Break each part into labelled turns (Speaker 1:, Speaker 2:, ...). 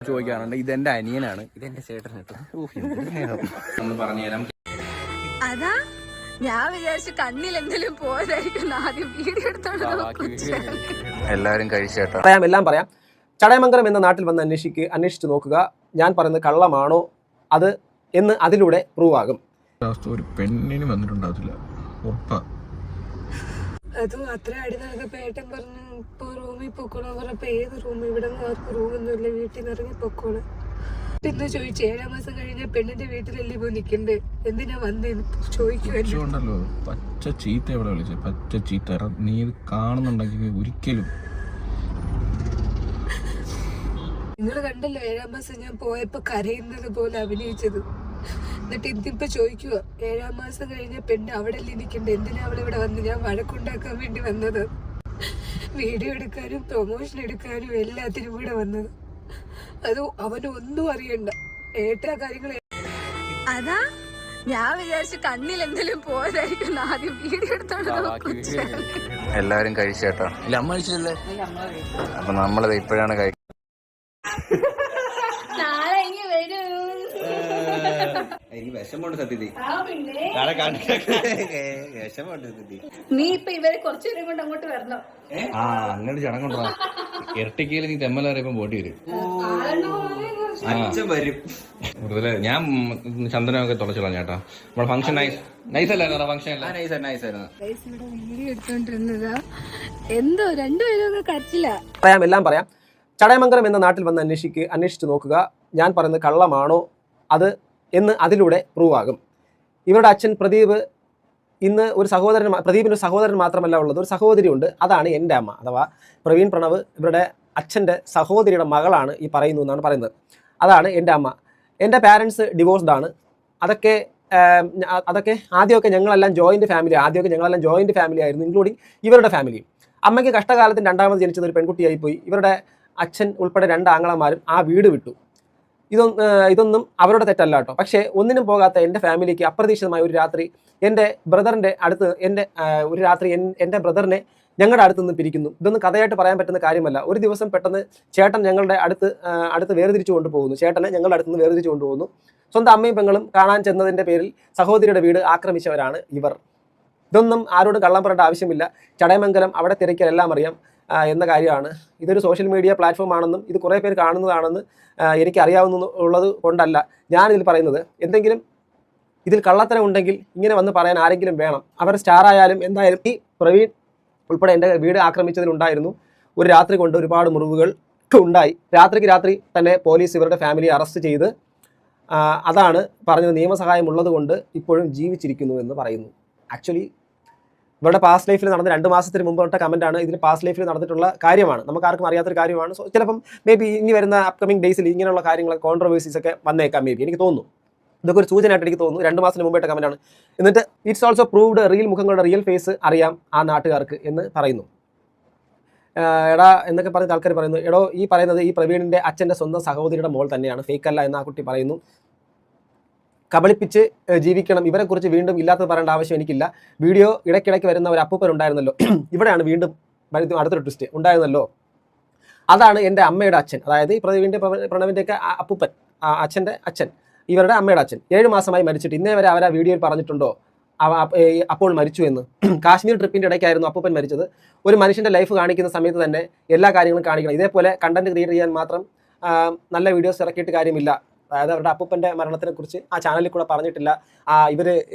Speaker 1: ചോദിക്കാറുണ്ട്. ഇതെന്റെ അനിയനാണ്, ഇതെന്റെ ചേട്ടൻ. ഒന്ന് പറഞ്ഞുതരാം.
Speaker 2: അതാ ഞാൻ വിചാരിച്ചു കണ്ണിൽ എന്തെങ്കിലും പോയതായിരിക്കും, ആദ്യം വീഡിയോ എടുത്തോണ്ട്
Speaker 3: എല്ലാവരും കഴിച്ചേട്ടാ. എല്ലാം പറയാം. ചടയമംഗലം എന്ന നാട്ടിൽ വന്ന് അന്വേഷിച്ചു നോക്കുക. ഞാൻ പറയുന്നത് കള്ളമാണോ അത് എന്ന് അതിലൂടെ പ്രൂവ് ആകും.
Speaker 4: ഒരു പെണ്ണിന് വന്നിട്ടുണ്ടാവില്ല ഉറപ്പാ.
Speaker 2: അതും അത്ര അടി നടന്നപ്പോ ഏട്ടൻ പറഞ്ഞു ഇപ്പൊ റൂമിൽ പൊക്കോളാൻ പറഞ്ഞപ്പോ ഏത് റൂം, ഇവിടെ ആർക്കും റൂമൊന്നുമില്ല, വീട്ടിൽ നിന്ന് ഇറങ്ങി പൊക്കോളാം. എന്ന് ചോദിച്ചു 7 മാസം കഴിഞ്ഞ പെണ്ണിന്റെ വീട്ടിലല്ലേ പോയി നിക്കണ്ടേ, എന്തിനാ വന്നേന്ന് ചോദിക്കുമല്ലോ.
Speaker 4: പച്ച ചീത്ത എവിടെ വിളിച്ചത്? പച്ച ചീത്ത നീ ഇത് കാണുന്നുണ്ടെങ്കിൽ ഒരിക്കലും.
Speaker 2: നിങ്ങൾ കണ്ടല്ലോ 7 മാസം ഞാൻ പോയപ്പോ കരയുന്നത് പോലെ അഭിനയിച്ചത്. എന്നിട്ട് ഇന്നിപ്പോ ചോദിക്കുക 7 മാസം കഴിഞ്ഞ പെണ്ണ് അവിടെ അല്ലേ നിക്കണ്ടേ, എന്തിനാ അവളെ ഇവിടെ വന്ന്? ഞാൻ വഴക്കുണ്ടാക്കാൻ വേണ്ടി വന്നത്, വീഡിയോ എടുക്കാനും പ്രൊമോഷൻ എടുക്കാനും എല്ലാത്തിനും കൂടെ വന്നത്. അത് അവനൊന്നും അറിയണ്ട, ഏട്ടാ കാര്യങ്ങൾ. അതാ ഞാൻ വിചാരിച്ചു കണ്ണിൽ എന്തെങ്കിലും പോയതായിരിക്കും, ആദ്യം വീഡിയോ എടുത്തോണ്ട്
Speaker 3: എല്ലാവരും കഴിച്ചേട്ടാ.
Speaker 1: അമ്മ കഴിച്ചല്ലേ?
Speaker 3: അപ്പൊ നമ്മളത് ഇപ്പോഴാണ് കഴിക്കുന്നത്.
Speaker 1: എനിക്ക് വിഷമുണ്ട് സത്യത്തിൽ. വിഷമുണ്ട് സത്യത്തിൽ.
Speaker 2: നീ ഇപ്പൊ ഇവരെ കുറച്ചുപേരെ കൊണ്ട് അങ്ങോട്ട് വരണം.
Speaker 1: അങ്ങനെ ചടങ്ങുണ്ടോ? ഇരട്ടിക്കയിൽ നീ തെമ്മലറിയപ്പോ പോട്ടി വരും.
Speaker 3: അച്ഛൻ വരും.
Speaker 1: കൂടുതല് ഞാൻ ചന്ദനമൊക്കെ തുളച്ചോളാം ചേട്ടാ. നമ്മുടെ ഫംഗ്ഷൻ നൈസ് അല്ലായിരുന്നു. ഫംഗ്ഷൻ
Speaker 2: വീഡിയോ എടുത്തോണ്ടിരുന്നതാ, എന്തോ രണ്ടുപേരും കരച്ചില്ല.
Speaker 3: എല്ലാം പറയാം. ചടയമംഗലം എന്ന നാട്ടിൽ വന്ന് അന്വേഷിച്ചു നോക്കുക. ഞാൻ പറയുന്നത് കള്ളമാണോ അത് എന്ന് അതിലൂടെ പ്രൂവ് ആകും. ഇവരുടെ അച്ഛൻ പ്രദീപ് ഇന്ന് ഒരു സഹോദരൻ, പ്രദീപിന് ഒരു സഹോദരൻ മാത്രമല്ല ഉള്ളത്, ഒരു സഹോദരി ഉണ്ട്. അതാണ് എൻ്റെ അമ്മ, അഥവാ പ്രവീൺ പ്രണവ് ഇവരുടെ അച്ഛൻ്റെ സഹോദരിയുടെ മകളാണ് ഈ പറയുന്നു എന്നാണ് പറയുന്നത്. അതാണ് എൻ്റെ അമ്മ. എൻ്റെ പാരൻസ് ഡിവോഴ്സ്ഡ് ആണ്. അതൊക്കെ ആദ്യമൊക്കെ ഞങ്ങളെല്ലാം ജോയിൻറ്റ് ഫാമിലി ആയിരുന്നു, ഇൻക്ലൂഡിങ് ഇവരുടെ ഫാമിലിയും. അമ്മയ്ക്ക് കഷ്ടകാലത്തിന് രണ്ടാമത് ജനിച്ചത് ഒരു പെൺകുട്ടിയായി പോയി. ഇവരുടെ അച്ഛൻ ഉൾപ്പെടെ 2 ആങ്ങളമാരും ആ വീട് വിട്ടു. ഇതൊന്നും അവരുടെ തെറ്റല്ല കേട്ടോ. പക്ഷേ ഒന്നിനും പോകാത്ത എൻ്റെ ഫാമിലിക്ക് അപ്രതീക്ഷിതമായ ഒരു രാത്രി എൻ്റെ ബ്രദറിൻ്റെ അടുത്ത് എൻ്റെ ബ്രദറിനെ ഞങ്ങളുടെ അടുത്ത് നിന്ന് പിരിക്കുന്നു. ഇതൊന്നും കഥയായിട്ട് പറയാൻ പറ്റുന്ന കാര്യമല്ല. ഒരു ദിവസം പെട്ടെന്ന് ചേട്ടൻ ഞങ്ങളുടെ അടുത്ത് വേർതിരിച്ചു കൊണ്ടുപോകുന്നു. ചേട്ടനെ ഞങ്ങളുടെ അടുത്ത് നിന്ന് വേർതിരിച്ചു കൊണ്ടുപോകുന്നു. സ്വന്തം അമ്മയും പെങ്ങളും കാണാൻ ചെന്നതിൻ്റെ പേരിൽ സഹോദരിയുടെ വീട് ആക്രമിച്ചവരാണ് ഇവർ. ഇതൊന്നും ആരോടും കള്ളം പറയേണ്ട ആവശ്യമില്ല. ചടയമംഗലം അവിടെ തിരക്കിയാൽ എല്ലാം അറിയാം എന്ന കാര്യമാണ്. ഇതൊരു സോഷ്യൽ മീഡിയ പ്ലാറ്റ്ഫോം ആണെന്നും ഇത് കുറേ പേര് കാണുന്നതാണെന്ന് എനിക്ക് അറിയാവുന്നത് കൊണ്ടല്ല ഞാനിതിൽ പറയുന്നത്. എന്തെങ്കിലും ഇതിൽ കള്ളത്തരം ഉണ്ടെങ്കിൽ ഇങ്ങനെ വന്ന് പറയാൻ ആരെങ്കിലും വേണം. അവർ സ്റ്റാർ ആയാലും എന്തായാലും ഈ പ്രവീൺ ഉൾപ്പെടെ എൻ്റെ വീട് ആക്രമിച്ചതിലുണ്ടായിരുന്നു. ഒരു രാത്രി കൊണ്ട് ഒരുപാട് മുറിവുകൾ ഉണ്ടായി. രാത്രി തന്നെ പോലീസ് ഇവരുടെ ഫാമിലിയെ അറസ്റ്റ് ചെയ്ത് അതാണ് പറഞ്ഞത്, നിയമസഹായം ഉള്ളത് കൊണ്ട് ഇപ്പോഴും ജീവിച്ചിരിക്കുന്നു എന്ന് പറയുന്നു. ആക്ച്വലി ഇവരുടെ പാസ്റ്റ് ലൈഫിൽ നടന്ന 2 മാസത്തിന് മുമ്പ് തൊട്ട കമൻറ്റാണ്. ഇതിൽ പാസ്റ്റ് ലൈഫിൽ നടന്നിട്ടുള്ള കാര്യമാണ്, നമുക്ക് ആർക്കും അറിയാത്തൊരു കാര്യമാണ്. സോ ചിലപ്പം മേ ബി ഇനി വരുന്ന അപ്കമിങ് ഡേയ്സിൽ ഇങ്ങനെയുള്ള കാര്യങ്ങൾ കോൺട്രവേഴ്സീസ് ഒക്കെ വന്നേക്കാം. മേ ബി എനിക്ക് തോന്നുന്നു ഇതൊക്കെ ഒരു സൂചനയായിട്ട് എനിക്ക് തോന്നുന്നു. 2 മാസത്തിന് മുമ്പായിട്ട് കമൻറ്റാണ്. എന്നിട്ട് ഇറ്റ്സ് ഓൾസോ പ്രൂവ്ഡ് റിയൽ മുഖങ്ങളുടെ റിയൽ ഫേസ് അറിയാം ആ നാട്ടുകാർക്ക് എന്ന് പറയുന്നു. എടാ എന്നൊക്കെ പറഞ്ഞ ആൾക്കാർ പറയുന്നു, എടോ ഈ പറയുന്നത് ഈ പ്രവീണിൻ്റെ അച്ഛൻ്റെ സ്വന്തം സഹോദരിയുടെ മോൾ തന്നെയാണ്, ഫേക്കല്ല എന്ന് ആ കുട്ടി പറയുന്നു. കബളിപ്പിച്ച് ജീവിക്കണം, ഇവരെക്കുറിച്ച് വീണ്ടും ഇല്ലാത്തത് പറയേണ്ട ആവശ്യം എനിക്കില്ല. വീഡിയോ ഇടയ്ക്കിടയ്ക്ക് വരുന്ന ഒരു അപ്പൂപ്പൻ ഉണ്ടായിരുന്നല്ലോ, ഇവിടെയാണ് വീണ്ടും അടുത്തൊരു ട്വിസ്റ്റ് ഉണ്ടായിരുന്നല്ലോ. അതാണ് എൻ്റെ അമ്മയുടെ അച്ഛൻ, അതായത് ഈ പ്രണവിൻ്റെയൊക്കെ അപ്പൂപ്പൻ, അച്ഛൻ്റെ അച്ഛൻ, ഇവരുടെ അമ്മയുടെ അച്ഛൻ 7 മാസമായി മരിച്ചിട്ട് ഇന്നേ വരെ അവർ ആ വീഡിയോയിൽ പറഞ്ഞിട്ടുണ്ടോ അപ്പോൾ മരിച്ചു എന്ന്? കാശ്മീർ ട്രിപ്പിൻ്റെ ഇടയ്ക്കായിരുന്നു അപ്പൂപ്പൻ മരിച്ചത്. ഒരു മനുഷ്യൻ്റെ ലൈഫ് കാണിക്കുന്ന സമയത്ത് തന്നെ എല്ലാ കാര്യങ്ങളും കാണിക്കണം. ഇതേപോലെ കണ്ടന്റ് ക്രിയേറ്റ് ചെയ്യാൻ മാത്രം നല്ല വീഡിയോസ് ഇറക്കിയിട്ട് കാര്യമില്ല. അതായത് അവരുടെ അപ്പൂപ്പൻ്റെ മരണത്തിനെ കുറിച്ച് ആ ചാനലിൽ കൂടെ പറഞ്ഞിട്ടില്ല. ഇവർ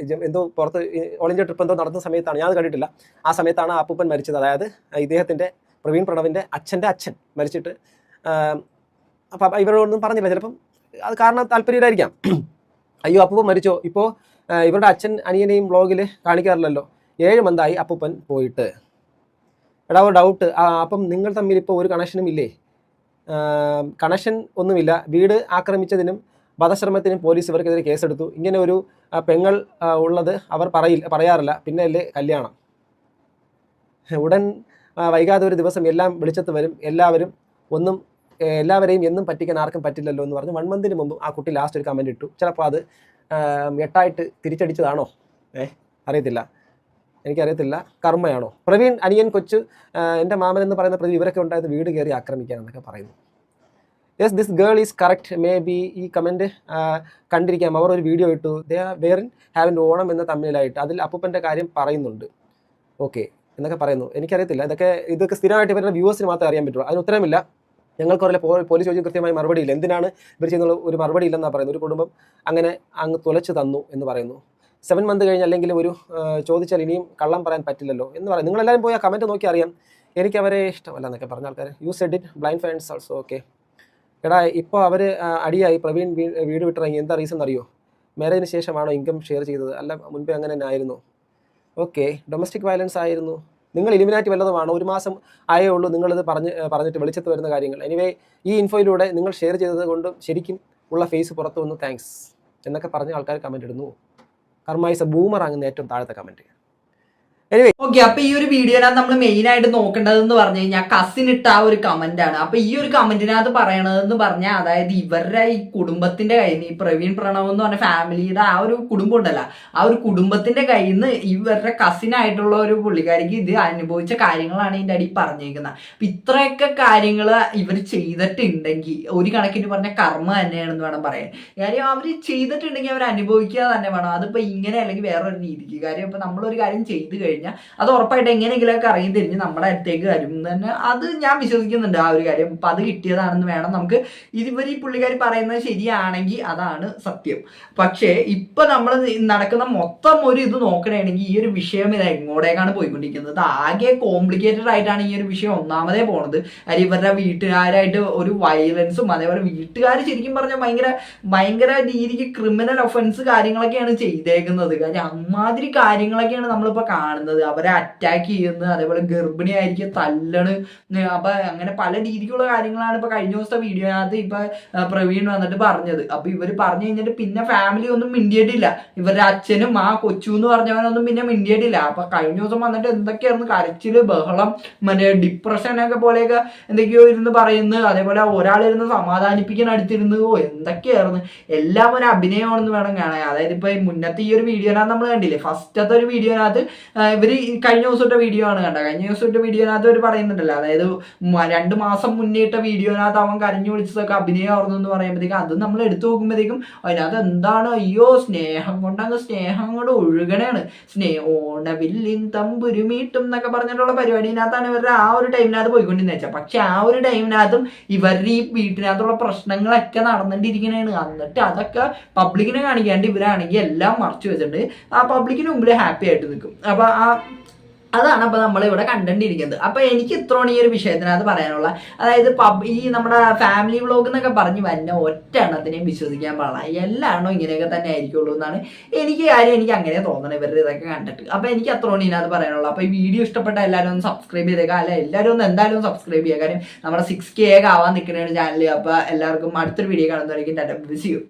Speaker 3: എന്തോ പുറത്ത് ഓൾ ഇന്ത്യ ട്രിപ്പ് എന്തോ നടത്തുന്ന സമയത്താണ്, ഞാൻ കണ്ടിട്ടില്ല, ആ സമയത്താണ് ആ അപ്പൂപ്പൻ മരിച്ചത്. അതായത് ഇദ്ദേഹത്തിൻ്റെ പ്രവീൺ പ്രണവിൻ്റെ അച്ഛൻ്റെ അച്ഛൻ മരിച്ചിട്ട് അപ്പം ഇവരോടൊന്നും പറഞ്ഞില്ല. ചിലപ്പം അത് കാരണം താല്പര്യമായിരിക്കാം. അയ്യോ അപ്പൂപ്പൻ മരിച്ചോ, ഇപ്പോൾ ഇവരുടെ അച്ഛൻ അനിയനെയും വ്ളോഗിൽ കാണിക്കാറില്ലല്ലോ. 7 മന്തായി അപ്പൂപ്പൻ പോയിട്ട്. എടാ ഒരു ഡൗട്ട്, അപ്പം നിങ്ങൾ തമ്മിൽ ഇപ്പോൾ ഒരു കണക്ഷനും ഇല്ലേ? കണക്ഷൻ ഒന്നുമില്ല. വീട് ആക്രമിച്ചതിനും വധശ്രമത്തിനും പോലീസ് ഇവർക്കെതിരെ കേസെടുത്തു. ഇങ്ങനെ ഒരു പെങ്ങൾ ഉള്ളത് അവർ പറയാറില്ല, പിന്നെ അല്ലേ കല്യാണം. ഉടൻ വൈകാതെ ഒരു ദിവസം എല്ലാം വെളിച്ചത്ത് വരും. എല്ലാവരെയും എന്നും പറ്റിക്കാൻ ആർക്കും പറ്റില്ലല്ലോ എന്ന് പറഞ്ഞ് 1 മന്തിന് മുമ്പ് ആ കുട്ടി ലാസ്റ്റ് ഒരു കമൻറ്റ് ഇട്ടു. ചിലപ്പോൾ അത് 8ആയിട്ട് തിരിച്ചടിച്ചതാണോ? അറിയത്തില്ല, എനിക്കറിയത്തില്ല. കർമ്മയാണോ? പ്രവീൺ അനിയൻ കൊച്ചു എൻ്റെ മാമൻ എന്ന് പറയുന്ന പ്രതി ഇവരൊക്കെ ഉണ്ടായത് വീട് കയറി ആക്രമിക്കാനെന്നൊക്കെ പറയുന്നു. Yes this girl is correct. May be ഈ കമൻറ്റ് കണ്ടിരിക്കാം. അവർ ഒരു വീഡിയോ ഇട്ടു, ദേ ആർ വെയറിൻ ഹാവിൻ്റെ ഓണം എന്ന തമ്മിലായിട്ട്. അതിൽ അപ്പൂപ്പൻ്റെ കാര്യം പറയുന്നുണ്ട്. ഓക്കെ എന്നൊക്കെ പറയുന്നു. എനിക്കറിയത്തില്ല, ഇതൊക്കെ സ്ഥിരമായിട്ട് ഇവരുടെ വ്യൂവേഴ്സിന് മാത്രമേ അറിയാൻ പറ്റുള്ളൂ. അതിന് ഉത്തരമില്ല. ഞങ്ങൾക്ക് അറിയില്ല. പോലീസ് ചോദിച്ചു കൃത്യമായി മറുപടിയില്ല. എന്തിനാണ് ഇവർ ചെയ്യുന്ന ഒരു മറുപടി ഇല്ലെന്നാണ് പറയുന്നത്. ഒരു കുടുംബം അങ്ങനെ അങ്ങ് തുലച്ചു തന്നു എന്ന് പറയുന്നു. 7 മന്ത് കഴിഞ്ഞ് അല്ലെങ്കിൽ ഒരു ചോദിച്ചാൽ ഇനിയും കള്ളം പറയാൻ പറ്റില്ലല്ലോ എന്ന് പറയും. നിങ്ങളെല്ലാവരും പോയി ആ കമൻറ്റ് നോക്കി അറിയാം. എനിക്ക് അവരെ ഇഷ്ടമല്ല എന്നൊക്കെ പറഞ്ഞ ആൾക്കാർ. You said it blind fans also. Okay എടാ, ഇപ്പോൾ അവർ അടിയായി. പ്രവീൺ വീട് വിട്ടിറങ്ങി. എന്താ റീസൺ അറിയോ? മാരേജിന് ശേഷമാണോ ഇൻകം ഷെയർ ചെയ്തത്? അല്ല മുൻപേ അങ്ങനെ തന്നെ ആയിരുന്നു. ഓക്കെ ഡൊമസ്റ്റിക് വയലൻസ് ആയിരുന്നു. നിങ്ങൾ ഇലിമിനാറ്റി വല്ലതുമാണോ? 1 മാസം ആയേ ഉള്ളൂ നിങ്ങളിത് പറഞ്ഞിട്ട് വെളിച്ചത്ത് വരുന്ന കാര്യങ്ങൾ. എനിവേ ഈ ഇൻഫോയിലൂടെ നിങ്ങൾ ഷെയർ ചെയ്തത് കൊണ്ടും ശരിക്കും ഉള്ള ഫേസ് പുറത്തു വന്നു, താങ്ക്സ് എന്നൊക്കെ പറഞ്ഞ ആൾക്കാർ കമൻറ്റ് ഇടുന്നു. കർമ്മ ബൂമർ അങ്ങുന്ന ഏറ്റവും താഴത്തെ കമൻറ്റ്.
Speaker 5: ഓക്കെ, അപ്പൊ ഈ ഒരു വീഡിയോനകത്ത് നമ്മൾ മെയിൻ ആയിട്ട് നോക്കേണ്ടതെന്ന് പറഞ്ഞു കഴിഞ്ഞാൽ കസിൻ ഇട്ട ആ ഒരു കമന്റ് ആണ്. അപ്പൊ ഈ ഒരു കമന്റിനകത്ത് പറയണതെന്ന് പറഞ്ഞാൽ, അതായത് ഇവരുടെ ഈ കുടുംബത്തിന്റെ കയ്യിൽ നിന്ന്, ഈ പ്രവീൺ പ്രണവ് എന്ന് പറഞ്ഞ ഫാമിലിയുടെ ആ ഒരു കുടുംബം ഉണ്ടല്ലോ, ആ ഒരു കുടുംബത്തിന്റെ കയ്യിൽ നിന്ന് ഇവരുടെ കസിൻ ആയിട്ടുള്ള ഒരു പുള്ളിക്കാരിക്ക് ഇത് അനുഭവിച്ച കാര്യങ്ങളാണ് ഇതിന്റെ അടി പറഞ്ഞേക്കുന്നത്. അപ്പൊ ഇത്രയൊക്കെ കാര്യങ്ങൾ ഇവർ ചെയ്തിട്ടുണ്ടെങ്കിൽ ഒരു കണക്കിന് പറഞ്ഞ കർമ്മ തന്നെയാണെന്ന് വേണം പറയാൻ. കാര്യം അവർ ചെയ്തിട്ടുണ്ടെങ്കിൽ അവർ അനുഭവിക്കുക തന്നെ വേണം. അതിപ്പോ ഇങ്ങനെ അല്ലെങ്കിൽ വേറൊരു രീതിക്ക്. കാര്യം ഇപ്പൊ നമ്മളൊരു കാര്യം ചെയ്തു കഴിഞ്ഞാൽ അത് ഉറപ്പായിട്ട് എങ്ങനെയെങ്കിലുമൊക്കെ ഇറങ്ങി തിരിഞ്ഞ് നമ്മുടെ അടുത്തേക്ക് വരും തന്നെ. അത് ഞാൻ വിശ്വസിക്കുന്നുണ്ട് ആ ഒരു കാര്യം. അപ്പൊ അത് കിട്ടിയതാണെന്ന് വേണം നമുക്ക്. ഇവർ ഈ പുള്ളിക്കാരി പറയുന്നത് ശരിയാണെങ്കിൽ അതാണ് സത്യം. പക്ഷേ ഇപ്പൊ നമ്മൾ നടക്കുന്ന മൊത്തം ഒരു ഇത് നോക്കണമെങ്കിൽ ഈ ഒരു വിഷയം ഇത് എങ്ങോട്ടേക്കാണ് പോയിക്കൊണ്ടിരിക്കുന്നത്. ആകെ കോംപ്ലിക്കേറ്റഡ് ആയിട്ടാണ് ഈ ഒരു വിഷയം ഒന്നാമതേ പോണത്. കാര്യം ഇവരുടെ വീട്ടുകാരായിട്ട് ഒരു വയലൻസും, അതേപോലെ വീട്ടുകാർ ശരിക്കും പറഞ്ഞാൽ ഭയങ്കര രീതിക്ക് ക്രിമിനൽ ഒഫൻസ് കാര്യങ്ങളൊക്കെയാണ് ചെയ്തേക്കുന്നത്. കാര്യം അമ്മാതിരി കാര്യങ്ങളൊക്കെയാണ് നമ്മളിപ്പോ കാണുന്നത്. അവരെ അറ്റാക്ക് ചെയ്യുന്നത്, അതേപോലെ ഗർഭിണിയായിരിക്കും തല്ലണ്. അപ്പൊ അങ്ങനെ പല രീതിക്കുള്ള കാര്യങ്ങളാണ് ഇപ്പൊ കഴിഞ്ഞ ദിവസത്തെ വീഡിയോനകത്ത് ഇപ്പൊ പ്രവീൺ വന്നിട്ട് പറഞ്ഞത്. അപ്പൊ ഇവര് പറഞ്ഞു കഴിഞ്ഞിട്ട് പിന്നെ ഫാമിലി ഒന്നും മിണ്ടിയിട്ടില്ല. ഇവരുടെ അച്ഛനും ആ കൊച്ചു എന്ന് പറഞ്ഞവനൊന്നും പിന്നെ മിണ്ടിയിട്ടില്ല. അപ്പൊ കഴിഞ്ഞ ദിവസം വന്നിട്ട് എന്തൊക്കെയായിരുന്നു കരച്ചില്, ബഹളം, മറ്റേ ഡിപ്രഷനൊക്കെ പോലെയൊക്കെ എന്തൊക്കെയോ ഇരുന്ന് പറയുന്നത്. അതേപോലെ ഒരാളിരുന്ന് സമാധാനിപ്പിക്കാൻ അടുത്തിരുന്ന് എന്തൊക്കെയായിരുന്നു. എല്ലാം ഒരു അഭിനയമാണെന്ന് വേണം കാണാൻ. അതായത് ഇപ്പൊ മുന്നത്തെ ഈ ഒരു വീഡിയോനകത്ത് നമ്മൾ കണ്ടില്ലേ, ഫസ്റ്റത്തെ ഒരു വീഡിയോനകത്ത് ഇവര് കഴിഞ്ഞ ദിവസത്തെ വീഡിയോ ആണ് കണ്ടത്. കഴിഞ്ഞ ദിവസത്തെ വീഡിയോനകത്ത് അവർ പറയുന്നുണ്ടല്ലോ, അതായത് 2 മാസം മുന്നേറ്റ വീഡിയോനകത്ത് അവൻ കരഞ്ഞു വിളിച്ചതൊക്കെ അഭിനയമായിരുന്നു എന്ന് പറയുമ്പോഴത്തേക്കും അത് നമ്മൾ എടുത്തു നോക്കുമ്പോഴത്തേക്കും അതിനകത്ത് എന്താണ്, അയ്യോ സ്നേഹം കൊണ്ട് ഒഴുകണയാണ്. ഓണവില്ലിൻ തമ്പുരുമീട്ടും എന്നൊക്കെ പറഞ്ഞിട്ടുള്ള പരിപാടിനകത്താണ് ഇവരുടെ ആ ഒരു ടൈമിനകത്ത് പോയിക്കൊണ്ടിരുന്ന വെച്ചാൽ. പക്ഷെ ആ ഒരു ടൈമിനകത്തും ഇവരുടെ ഈ വീട്ടിനകത്തുള്ള പ്രശ്നങ്ങളൊക്കെ നടന്നിട്ടിരിക്കണേണ്. എന്നിട്ട് അതൊക്കെ പബ്ലിക്കിനെ കാണിക്കാണ്ട് ഇവരാണെങ്കിൽ എല്ലാം മറച്ചു വെച്ചിട്ടുണ്ട് ആ പബ്ലിക്കിന് മുമ്പിൽ ഹാപ്പി ആയിട്ട് നിൽക്കും. അപ്പൊ അതാണ് അപ്പൊ നമ്മളിവിടെ കണ്ടിരിക്കുന്നത്. അപ്പൊ എനിക്ക് ഇത്രയാണ് ഈ ഒരു വിഷയത്തിനകത്ത് പറയാനുള്ള. അതായത് ഈ നമ്മുടെ ഫാമിലി വ്ളോഗ് എന്നൊക്കെ പറഞ്ഞ് വരുന്ന ഒറ്റ എണ്ണത്തിനെയും വിശ്വസിക്കാൻ പാടില്ല. എല്ലാണോ ഇങ്ങനെയൊക്കെ തന്നെ ആയിരിക്കുള്ളൂ എന്നാണ് എനിക്ക് അങ്ങനെ തോന്നണം ഇവരുടെ ഇതൊക്കെ കണ്ടിട്ട്. അപ്പൊ എനിക്ക് അത്രയാണ് ഇതിനകത്ത് പറയാനുള്ളൂ. അപ്പൊ ഈ വീഡിയോ ഇഷ്ടപ്പെട്ട എല്ലാവരും ഒന്ന് സബ്സ്ക്രൈബ് ചെയ്തേക്കാം. അല്ല എല്ലാവരും ഒന്ന് എന്തായാലും സബ്സ്ക്രൈബ് ചെയ്യുക. കാര്യം നമ്മുടെ 6K ആവാൻ നിൽക്കുന്ന ചാനൽ. അപ്പൊ എല്ലാവർക്കും അടുത്തൊരു വീഡിയോ കാണുന്നതായിരിക്കും. Tata, bye, see U.